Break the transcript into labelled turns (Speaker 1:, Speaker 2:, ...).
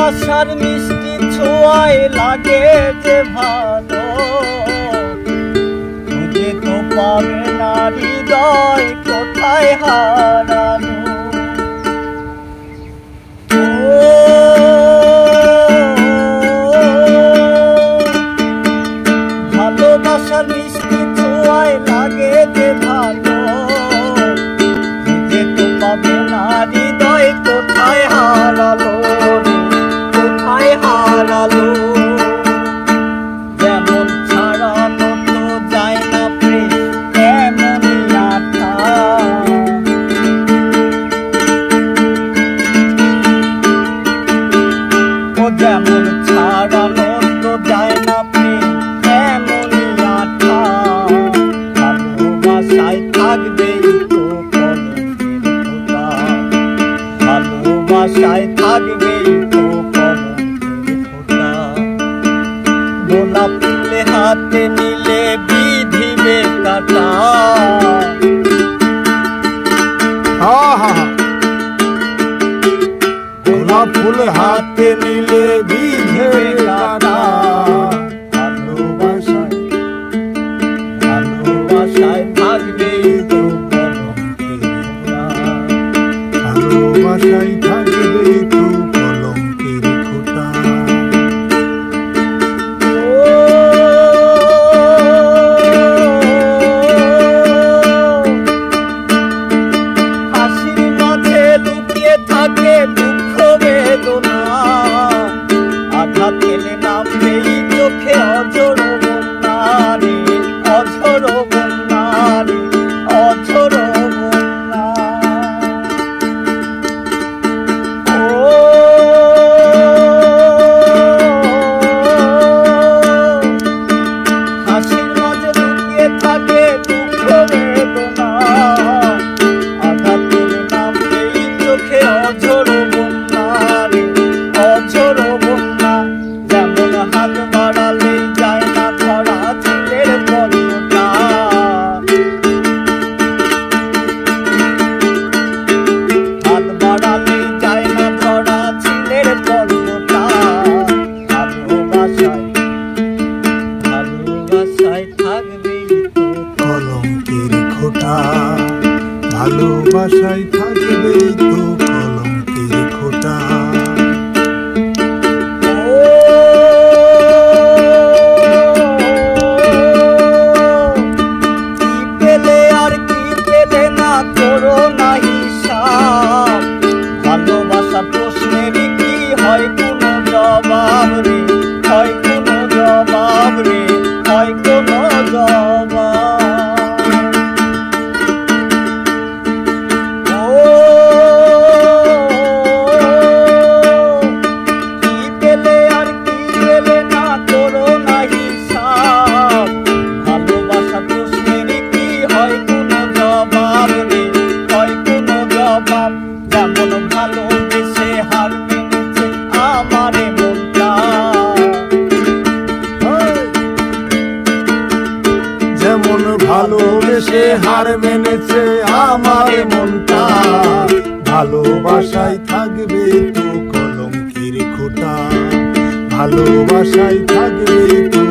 Speaker 1: ভালোবাসার মিষ্টি ছোঁয়ায় লাগে যে ভালো, খুঁজে তো পাবে না হৃদয় কোথায় হারানো। ভালোবাসার মিষ্টি ছোঁয়ায় লাগে যে ভালো, খুঁজে তো পাবে না হৃদয় কোথায় হারালো, কোথায় হারালো। যেমন ছাড়ানো তো যায় না প্রেম এমনই আঠা, ও যেমন ছাড়ানো তো যায় না প্রেম এমনই আঠা। ভালোবাসায় থাকবেই তো কলঙ্কের ফোঁটা, ভালোবাসায় থাকবেই তো কলঙ্কের ফোঁটা। গোলাপ ফুলে হাতে নিলে বিধিবে কাটা,
Speaker 2: গোলাপ ফুল হাতে নিলে বিধিবে কাটা।
Speaker 1: ভালোবাসায় ভালোবাসায় থাকবেই তো কলঙ্কের ফোঁটা,
Speaker 2: ভালোবাসায় থাকবেই তো কলঙ্কের ফোঁটা।
Speaker 1: হাসির মাঝে লুকিয়ে থাকে দুঃখ বেদনা, আঘাত পেলে নামবেই চোখে অঝোর বন্যা রে, অঝোর বন্যা রে, অঝোর বন্যা। হাসির মাঝে লুকিয়ে থাকে দুঃখ বেদনা, আঘাত পেলে নামবেই চোখে অঝোর বন্যা রে, অঝোর বন্যা। যেমন হাত বাড়ালেই যায় না ধরা ছেলের পর্বটা, হাত বাড়ালেই যায় না ধরা ছেলের পর্বটা। ভালোবাসায় ভালোবাসায় থাকবেই তো
Speaker 2: কলঙ্কের খোঁটা, ভালোবাসায় থাকবেই তো কলঙ্কের খোঁটা।
Speaker 1: কি পেলে আর কি পেলে না করো না হিসাব, ভালোবাসা প্রশ্নের কি হয় কোনো জবাব রে, হয় কোনো জবাব রে, হয় কোনো জবাব। কি পেলে আর কি পেলে না করো না হিসাব, ভালোবাসা প্রশ্নের কি হয় কোনো জবাব রে, হয় কোনো জবাব। যেমন ভালোবেসে হার মেনেছে আমারে মনটা,
Speaker 2: যেমন ভালোবেসে হার মেনেছে আমার মনটা। ভালোবাসায় থাকবে তো কলঙ্কের খোঁটা, ভালোবাসায় থাকবে তো